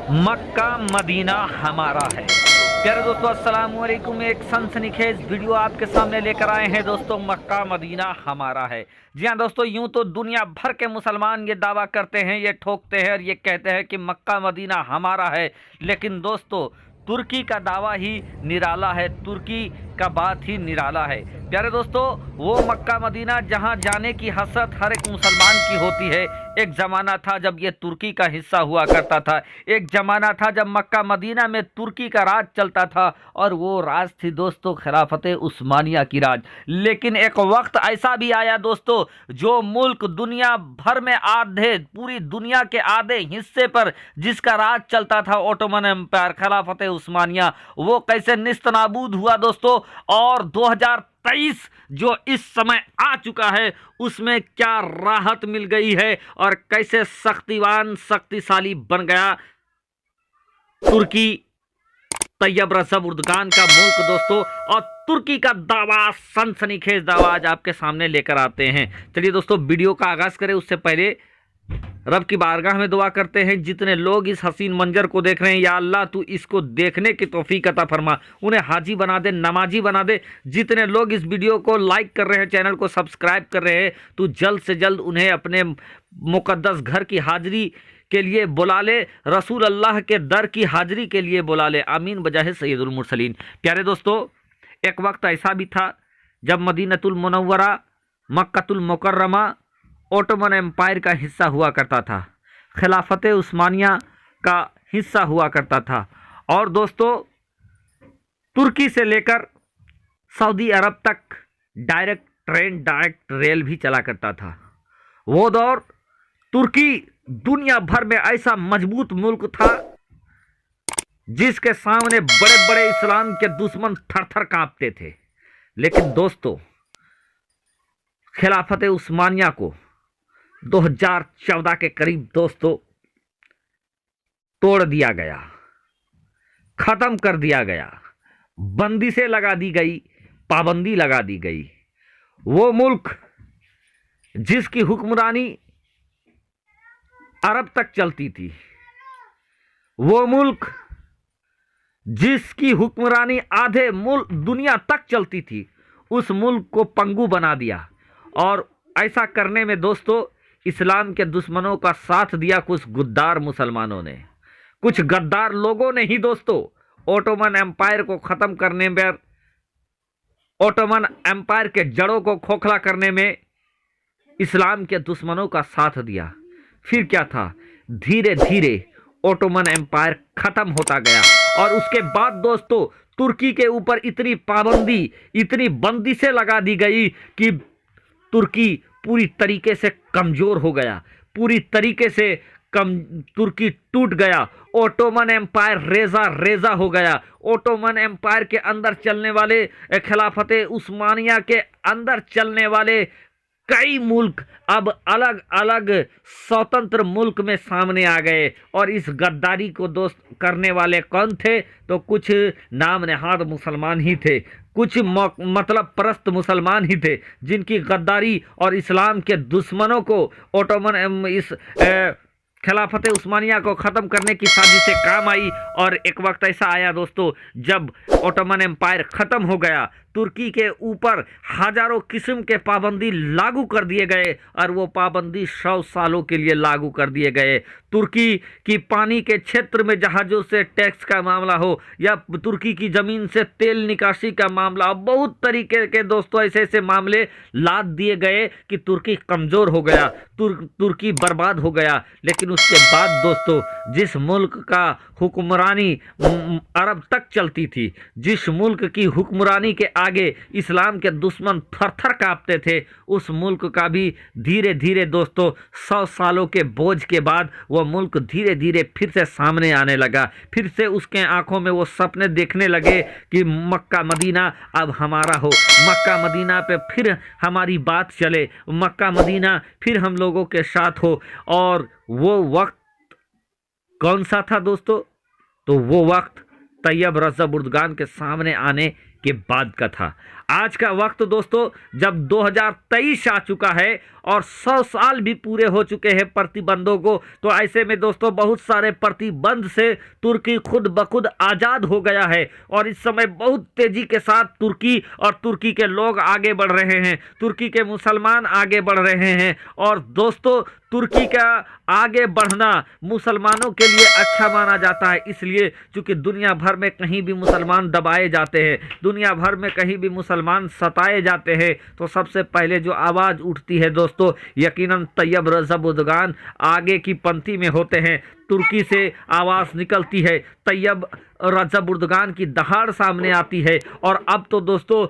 Mecca Medina हमारा है। प्यारे दोस्तों, अस्सलाम वालेकुम। एक सनसनीखेज वीडियो आपके सामने लेकर आए हैं दोस्तों। मक्का मदीना हमारा है। जी हाँ दोस्तों, यूं तो दुनिया भर के मुसलमान ये दावा करते हैं, ये ठोकते हैं और ये कहते हैं कि मक्का मदीना हमारा है। लेकिन दोस्तों, तुर्की का दावा ही निराला है, तुर्की का बात ही निराला है। प्यारे दोस्तों, वो मक्का मदीना जहां जाने की हसरत हर एक मुसलमान की होती है। एक ज़माना था जब ये तुर्की का हिस्सा हुआ करता था। एक ज़माना था जब मक्का मदीना में तुर्की का राज चलता था और वो राज थी दोस्तों खिलाफत उस्मानिया की राज। लेकिन एक वक्त ऐसा भी आया दोस्तों, जो मुल्क दुनिया भर में आधे, पूरी दुनिया के आधे हिस्से पर जिसका राज चलता था, ओटोमन एम्पायर खिलाफत उस्मानिया, वो कैसे निस्तनाबूद हुआ दोस्तों। और 2023 जो इस समय आ चुका है, उसमें क्या राहत मिल गई है और कैसे शक्तिशाली बन गया तुर्की, तैयब रजब उर्दगान का मुल्क दोस्तों। और तुर्की का दावा, सनसनीखेज दावा आज आपके सामने लेकर आते हैं। चलिए दोस्तों, वीडियो का आगाज करें उससे पहले रब की बारगाह में दुआ करते हैं, जितने लोग इस हसीन मंजर को देख रहे हैं, या अल्लाह तू इसको देखने की तौफीक अता फरमा, उन्हें हाजी बना दे, नमाजी बना दे। जितने लोग इस वीडियो को लाइक कर रहे हैं, चैनल को सब्सक्राइब कर रहे हैं, तू जल्द से जल्द उन्हें अपने मुकद्दस घर की हाजिरी के लिए बुला ले, रसूल अल्लाह के दर की हाजिरी के लिए बुला ले। आमीन बजाहे सैयदुल मुरसलीन। प्यारे दोस्तों, एक वक्त ऐसा भी था जब मदीनतुल मुनव्वरा, मक्कतुल मुकर्रमा ओटोमन एम्पायर का हिस्सा हुआ करता था, खिलाफत उस्मानिया का हिस्सा हुआ करता था। और दोस्तों, तुर्की से लेकर सऊदी अरब तक डायरेक्ट ट्रेन, डायरेक्ट रेल भी चला करता था। वो दौर तुर्की दुनिया भर में ऐसा मजबूत मुल्क था जिसके सामने बड़े बड़े इस्लाम के दुश्मन थर थर कांपते थे। लेकिन दोस्तों, खिलाफत उस्मानिया को 2014 के करीब दोस्तों तोड़ दिया गया, खत्म कर दिया गया, बंदिशें लगा दी गई, पाबंदी लगा दी गई। वो मुल्क जिसकी हुक्मरानी अरब तक चलती थी, वो मुल्क जिसकी हुक्मरानी आधे मुल्क दुनिया तक चलती थी, उस मुल्क को पंगु बना दिया। और ऐसा करने में दोस्तों इस्लाम के दुश्मनों का साथ दिया कुछ गुद्दार मुसलमानों ने, कुछ गद्दार लोगों ने ही दोस्तों ओटोमन एम्पायर को खत्म करने में, ओटोमन एम्पायर के जड़ों को खोखला करने में इस्लाम के दुश्मनों का साथ दिया। फिर क्या था, धीरे धीरे ओटोमन एम्पायर खत्म होता गया। और उसके बाद दोस्तों तुर्की के ऊपर इतनी पाबंदी, इतनी बंदिशें लगा दी गई कि तुर्की पूरी तरीके से कमजोर हो गया, पूरी तरीके से तुर्की टूट गया। ओटोमन एम्पायर रेजा रेजा हो गया। ओटोमन एम्पायर के अंदर चलने वाले, खिलाफत उस्मानिया के अंदर चलने वाले कई मुल्क अब अलग अलग स्वतंत्र मुल्क में सामने आ गए। और इस गद्दारी को दोस्त करने वाले कौन थे? तो कुछ नाम नहाद मुसलमान ही थे, कुछ मतलब परस्त मुसलमान ही थे, जिनकी गद्दारी और इस्लाम के दुश्मनों को ओटोमन इस खिलाफत उस्मानिया को ख़त्म करने की साजिश से काम आई। और एक वक्त ऐसा आया दोस्तों जब ओटोमन एम्पायर ख़त्म हो गया, तुर्की के ऊपर हजारों किस्म के पाबंदी लागू कर दिए गए और वो पाबंदी 100 सालों के लिए लागू कर दिए गए। तुर्की की पानी के क्षेत्र में जहाज़ों से टैक्स का मामला हो, या तुर्की की ज़मीन से तेल निकासी का मामला हो, बहुत तरीके के दोस्तों ऐसे ऐसे मामले लाद दिए गए कि तुर्की कमज़ोर हो गया, तुर्की बर्बाद हो गया। लेकिन उसके बाद दोस्तों जिस मुल्क का हुक्मरानी अरब तक चलती थी, जिस मुल्क की हुक्मरानी के आगे इस्लाम के दुश्मन थर थर कांपते थे, उस मुल्क का भी धीरे धीरे दोस्तों 100 सालों के बोझ के बाद वह मुल्क धीरे धीरे फिर से सामने आने लगा। फिर से उसके आंखों में वो सपने देखने लगे कि मक्का मदीना अब हमारा हो, मक्का मदीना पे फिर हमारी बात चले, मक्का मदीना फिर हम लोगों के साथ हो। और वो वक्त कौन सा था दोस्तों? तो वो वक्त तैयब रजब उर्दगान के सामने आने के बाद का था। आज का वक्त दोस्तों जब 2023 आ चुका है और 100 साल भी पूरे हो चुके हैं प्रतिबंधों को, तो ऐसे में दोस्तों बहुत सारे प्रतिबंध से तुर्की खुद ब खुद आज़ाद हो गया है और इस समय बहुत तेजी के साथ तुर्की और तुर्की के लोग आगे बढ़ रहे हैं, तुर्की के मुसलमान आगे बढ़ रहे हैं। और दोस्तों तुर्की का आगे बढ़ना मुसलमानों के लिए अच्छा माना जाता है, इसलिए क्योंकि दुनिया भर में कहीं भी मुसलमान दबाए जाते हैं, दुनिया भर में कहीं भी मुसलमान सताए जाते हैं, तो सबसे पहले जो आवाज़ उठती है दोस्तों यकीनन तैयब रजब उर्दगान आगे की पंक्ति में होते हैं। तुर्की से आवाज़ निकलती है, तैयब रजब उर्दगान की दहाड़ सामने आती है। और अब तो दोस्तों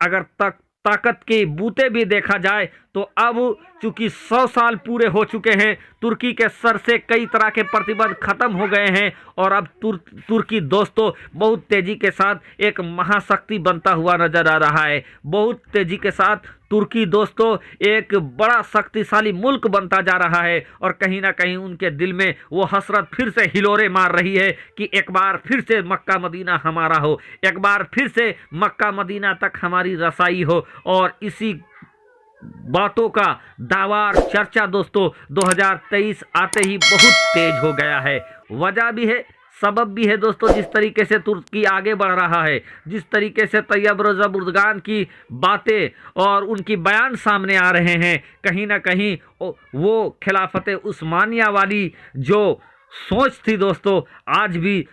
अगर ताकत के बूते भी देखा जाए तो अब चूंकि 100 साल पूरे हो चुके हैं, तुर्की के सर से कई तरह के प्रतिबंध खत्म हो गए हैं और अब तुर्की दोस्तों बहुत तेजी के साथ एक महाशक्ति बनता हुआ नजर आ रहा है। बहुत तेजी के साथ तुर्की दोस्तों एक बड़ा शक्तिशाली मुल्क बनता जा रहा है और कहीं ना कहीं उनके दिल में वो हसरत फिर से हिलोरे मार रही है कि एक बार फिर से मक्का मदीना हमारा हो, एक बार फिर से मक्का मदीना तक हमारी रसाई हो। और इसी बातों का दावा चर्चा दोस्तों 2023 आते ही बहुत तेज हो गया है। वजह भी है, सबब भी है दोस्तों, जिस तरीके से तुर्की आगे बढ़ रहा है, जिस तरीके से तैयब रजब उर्दगान की बातें और उनकी बयान सामने आ रहे हैं, कहीं ना कहीं वो खिलाफत उस्मानिया वाली जो सोच थी दोस्तों आज भी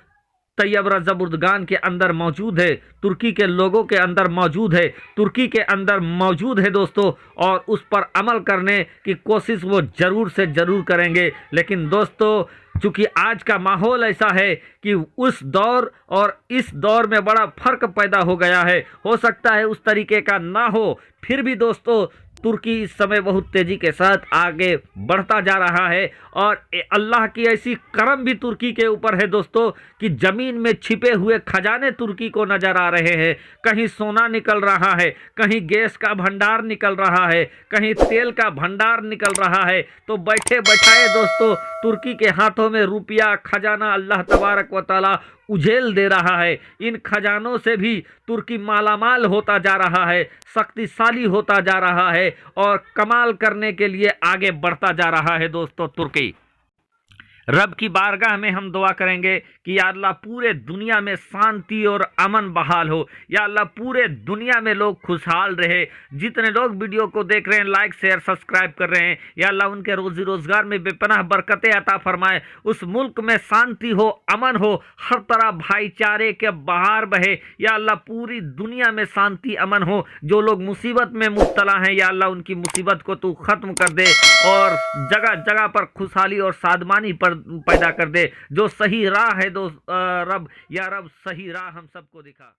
तैयब रजब उर्दगान के अंदर मौजूद है, तुर्की के लोगों के अंदर मौजूद है, तुर्की के अंदर मौजूद है दोस्तों, और उस पर अमल करने की कोशिश वो ज़रूर से ज़रूर करेंगे। लेकिन दोस्तों चूँकि आज का माहौल ऐसा है कि उस दौर और इस दौर में बड़ा फ़र्क पैदा हो गया है, हो सकता है उस तरीके का ना हो, फिर भी दोस्तों तुर्की इस समय बहुत तेज़ी के साथ आगे बढ़ता जा रहा है। और अल्लाह की ऐसी करम भी तुर्की के ऊपर है दोस्तों कि ज़मीन में छिपे हुए खजाने तुर्की को नज़र आ रहे हैं। कहीं सोना निकल रहा है, कहीं गैस का भंडार निकल रहा है, कहीं तेल का भंडार निकल रहा है। तो बैठे बैठाए दोस्तों तुर्की के हाथों में रुपया खजाना अल्लाह तबारक व तआला उझेल दे रहा है। इन खजानों से भी तुर्की मालामाल होता जा रहा है, शक्तिशाली होता जा रहा है और कमाल करने के लिए आगे बढ़ता जा रहा है दोस्तों तुर्की। रब की बारगाह में हम दुआ करेंगे कि या अल्लाह पूरे दुनिया में शांति और अमन बहाल हो, या अल्लाह पूरे दुनिया में लोग खुशहाल रहे। जितने लोग वीडियो को देख रहे हैं, लाइक शेयर सब्सक्राइब कर रहे हैं, या अल्लाह उनके रोजी रोजगार में बेपनाह बरकतें अता फरमाए, उस मुल्क में शांति हो, अमन हो, हर तरह भाईचारे के बहार बहे। या अल्लाह पूरी दुनिया में शांति अमन हो। जो लोग मुसीबत में मुब्तला हैं या अल्लाह उनकी मुसीबत को तू ख़त्म कर दे और जगह जगह पर खुशहाली और सादमानी पर पैदा कर दे। जो सही राह है दोस्त रब, या रब सही राह हम सबको दिखा।